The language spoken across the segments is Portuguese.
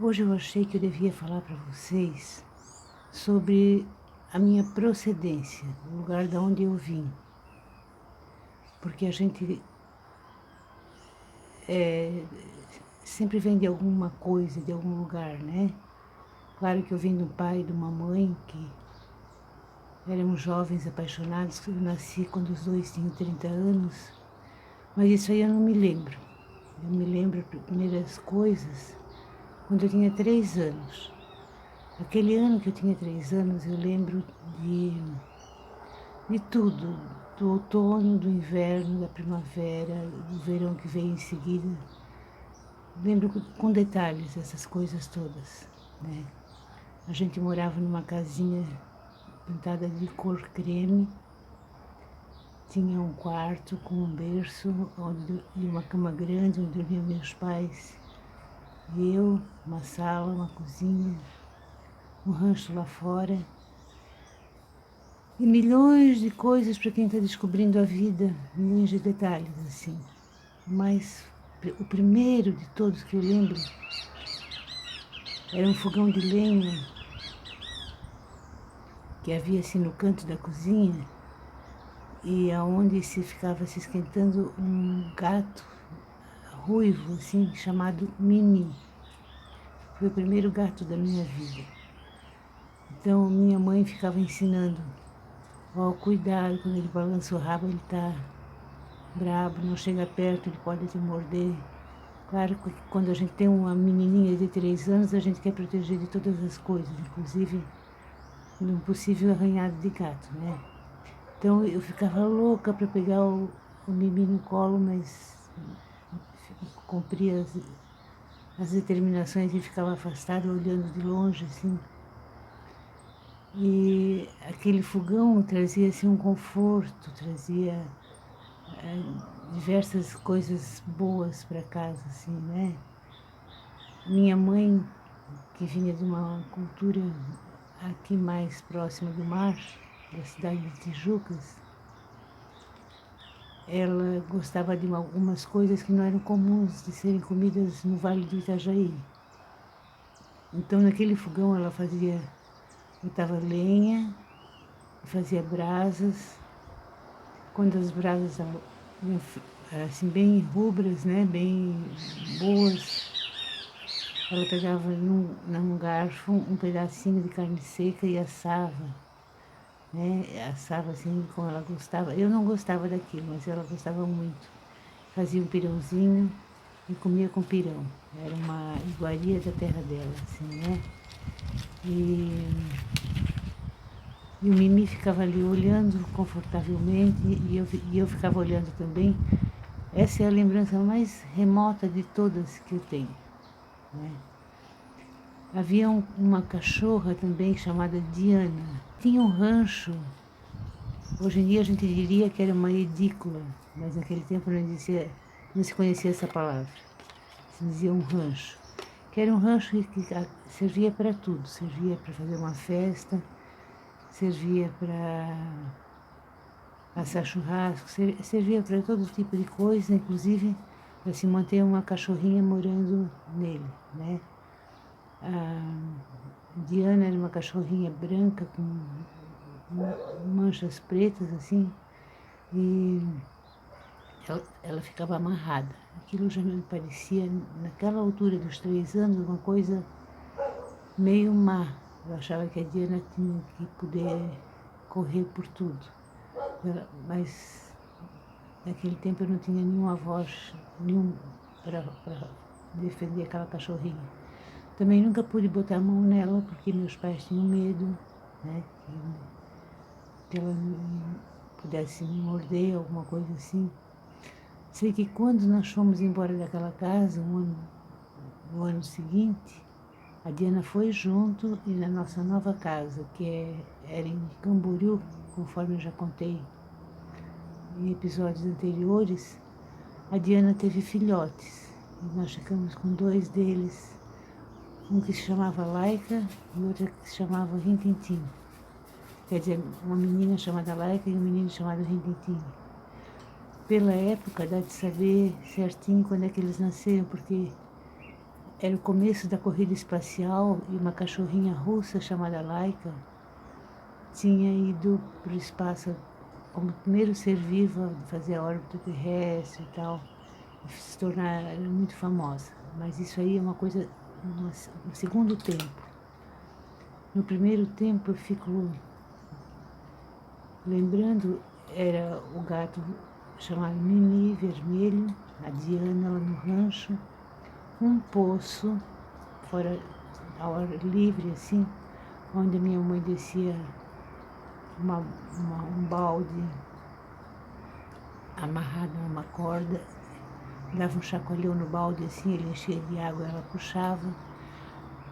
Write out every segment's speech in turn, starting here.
Hoje eu achei que eu devia falar para vocês sobre a minha procedência, o lugar de onde eu vim. Porque a gente sempre vem de alguma coisa, de algum lugar, né? Claro que eu vim de um pai e de uma mãe que éramos jovens apaixonados, eu nasci quando os dois tinham 30 anos, mas isso aí eu não me lembro. Eu me lembro das primeiras coisas quando eu tinha 3 anos. Aquele ano que eu tinha 3 anos, eu lembro de tudo, do outono, do inverno, da primavera, do verão que veio em seguida. Lembro com detalhes essas coisas todas, né? A gente morava numa casinha pintada de cor creme, tinha um quarto com um berço e uma cama grande onde dormiam meus pais, e eu, uma sala, uma cozinha, um rancho lá fora. E milhões de coisas para quem está descobrindo a vida, milhões de detalhes, assim. Mas o primeiro de todos que eu lembro era um fogão de lenha que havia assim no canto da cozinha e aonde se ficava se esquentando um gato ruivo, assim, chamado Mimi. Foi o primeiro gato da minha vida. Então minha mãe ficava ensinando: ó, cuidado, quando ele balança o rabo ele tá brabo, não chega perto, ele pode te morder. Claro que quando a gente tem uma menininha de 3 anos, a gente quer proteger de todas as coisas, inclusive de um possível arranhado de gato, né? Então eu ficava louca para pegar o Mimi no colo, mas cumpria as determinações e ficava afastada, olhando de longe, assim. E aquele fogão trazia assim um conforto, trazia diversas coisas boas para casa, assim, né? Minha mãe, que vinha de uma cultura aqui mais próxima do mar, da cidade de Tijucas, ela gostava de algumas coisas que não eram comuns de serem comidas no Vale do Itajaí. Então, naquele fogão, ela botava lenha, fazia brasas. Quando as brasas eram assim, bem rubras, né, bem boas, ela pegava num garfo um pedacinho de carne seca e assava, né? Assava assim como ela gostava. Eu não gostava daquilo, mas ela gostava muito. Fazia um pirãozinho e comia com pirão. Era uma iguaria da terra dela, assim, né? E o Mimi ficava ali olhando confortavelmente e eu ficava olhando também. Essa é a lembrança mais remota de todas que eu tenho, né? Havia uma cachorra também chamada Diana. Tinha um rancho. Hoje em dia a gente diria que era uma edícula, mas naquele tempo não se conhecia essa palavra. Se dizia um rancho. Que era um rancho que servia para tudo. Servia para fazer uma festa, servia para assar churrasco, servia para todo tipo de coisa, inclusive para se manter uma cachorrinha morando nele, né? A Diana era uma cachorrinha branca com manchas pretas, assim, e ela ficava amarrada. Aquilo já me parecia, naquela altura dos 3 anos, uma coisa meio má. Eu achava que a Diana tinha que poder correr por tudo. Mas naquele tempo eu não tinha nenhuma voz, para defender aquela cachorrinha. Também nunca pude botar a mão nela porque meus pais tinham medo, né, que ela pudesse me morder, alguma coisa assim. Sei que quando nós fomos embora daquela casa, no ano seguinte, a Diana foi junto e na nossa nova casa, que era em Camboriú, conforme eu já contei em episódios anteriores, a Diana teve filhotes. E nós ficamos com 2 deles, um que se chamava Laika e outro que se chamava Rintintim. Quer dizer, uma menina chamada Laika e um menino chamado Rintintim. Pela época, dá de saber certinho quando é que eles nasceram, porque era o começo da corrida espacial e uma cachorrinha russa chamada Laika tinha ido para o espaço como primeiro ser vivo a fazer a órbita terrestre e tal, e se tornar muito famosa. Mas isso aí é uma coisa no segundo tempo. No primeiro tempo eu fico lembrando, era o gato chamado Mimi, vermelho, a Diana lá no rancho, um poço, fora ao ar livre assim, onde minha mãe descia um balde amarrado numa corda, dava um chacoalhão no balde assim, ele enchia de água, ela puxava,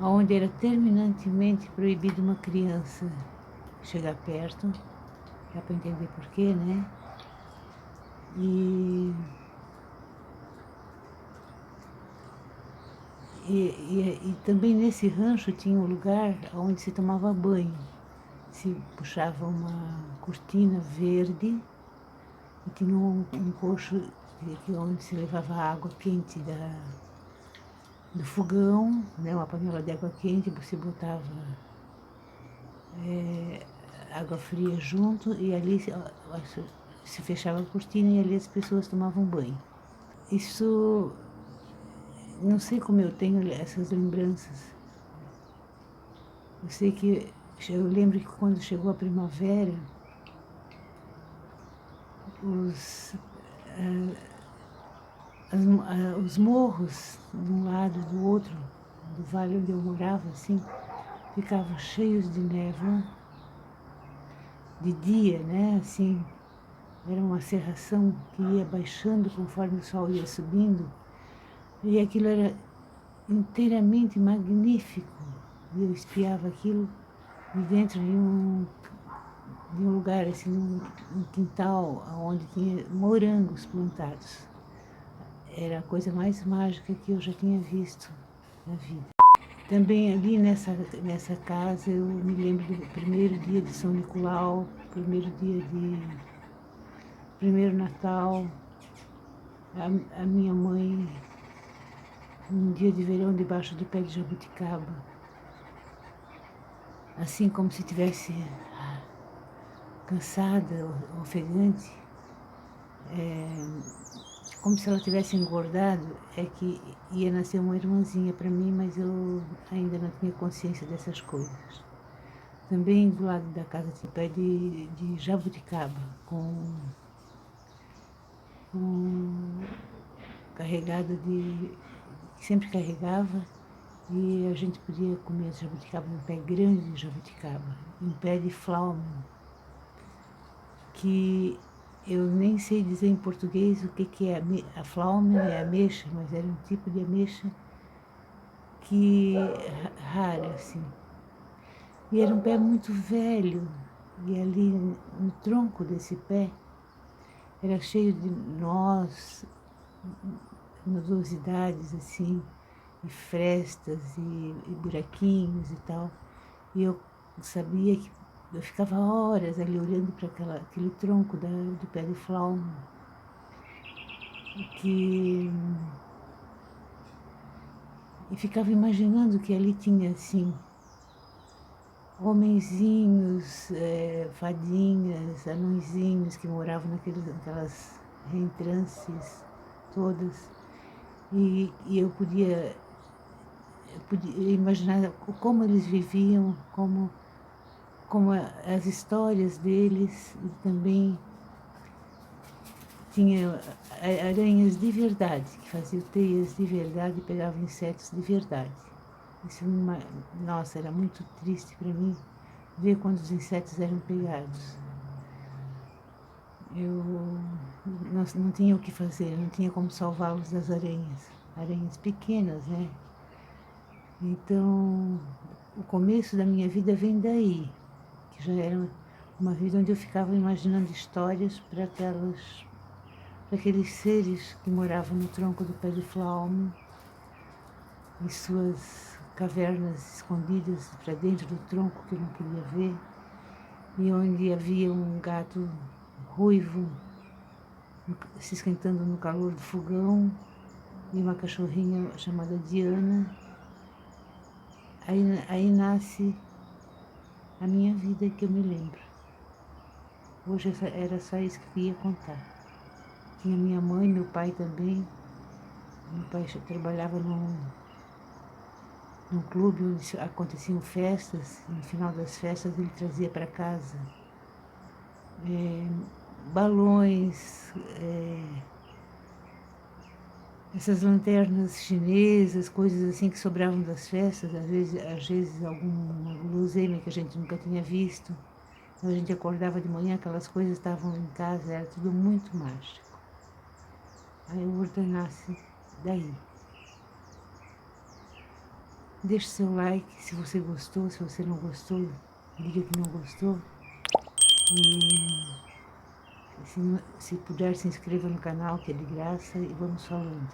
onde era terminantemente proibido uma criança chegar perto, dá para entender porquê, né? E também nesse rancho tinha um lugar onde se tomava banho. Se puxava uma cortina verde e tinha um coxo onde se levava água quente do fogão, né, uma panela de água quente, você botava água fria junto e ali se fechava a cortina e ali as pessoas tomavam banho. Isso, não sei como eu tenho essas lembranças. Eu sei que eu lembro que quando chegou a primavera, os morros de um lado e do outro, do vale onde eu morava, assim, ficavam cheios de névoa, de dia, né, assim, era uma cerração que ia baixando conforme o sol ia subindo, e aquilo era inteiramente magnífico, e eu espiava aquilo de dentro de um lugar, assim, um quintal onde tinha morangos plantados. Era a coisa mais mágica que eu já tinha visto na vida. Também ali nessa casa eu me lembro do primeiro dia de São Nicolau, primeiro Natal, a minha mãe, um dia de verão debaixo do pé de jabuticaba, assim como se tivesse cansada, ofegante, como se ela tivesse engordado, é que ia nascer uma irmãzinha para mim, mas eu ainda não tinha consciência dessas coisas. Também do lado da casa tinha pé de jabuticaba, carregada sempre carregava, e a gente podia comer jabuticaba num pé grande de jabuticaba, um pé de pflaumen, que eu nem sei dizer em português o que é a pflaumen, é ameixa, mas era um tipo de ameixa que rara, assim. E era um pé muito velho, e ali no tronco desse pé era cheio de nós, nodosidades assim, e frestas e buraquinhos e tal. E eu sabia que eu ficava horas ali olhando para aquele tronco do pé de pflaumen, e ficava imaginando que ali tinha assim homenzinhos, fadinhas, anõezinhos que moravam naquelas reentrâncias todas. E eu podia imaginar como eles viviam, como as histórias deles, e também tinha aranhas de verdade, que faziam teias de verdade e pegavam insetos de verdade. Isso, nossa, era muito triste para mim ver quando os insetos eram pegados. Eu não tinha o que fazer, não tinha como salvá-los das aranhas pequenas, né? Então, o começo da minha vida vem daí, que já era uma vida onde eu ficava imaginando histórias para aqueles seres que moravam no tronco do pé de pflaumen, em suas cavernas escondidas para dentro do tronco que eu não podia ver, e onde havia um gato ruivo se esquentando no calor do fogão, e uma cachorrinha chamada Diana. Aí nasce a minha vida que eu me lembro. Hoje era só isso que eu queria contar. Tinha minha mãe, meu pai também. Meu pai trabalhava num clube onde aconteciam festas. No final das festas ele trazia para casa balões, essas lanternas chinesas, coisas assim que sobravam das festas, às vezes alguma guloseima que a gente nunca tinha visto. Então a gente acordava de manhã, aquelas coisas estavam em casa, era tudo muito mágico. Aí o Horta nasce daí. Deixe seu like se você gostou, se você não gostou, diga que não gostou. E se puder, se inscreva no canal, que é de graça, e vamos falando.